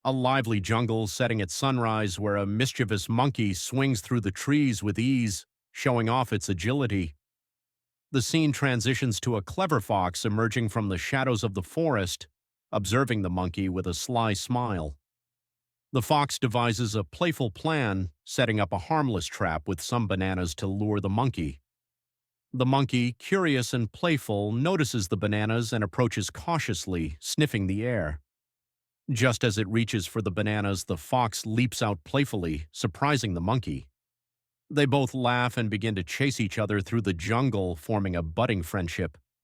A lively jungle setting at sunrise where a mischievous monkey swings through the trees with ease, showing off its agility. The scene transitions to a clever fox emerging from the shadows of the forest, observing the monkey with a sly smile. The fox devises a playful plan, setting up a harmless trap with some bananas to lure the monkey. The monkey, curious and playful, notices the bananas and approaches cautiously, sniffing the air. Just as it reaches for the bananas, the fox leaps out playfully, surprising the monkey. They both laugh and begin to chase each other through the jungle, forming a budding friendship.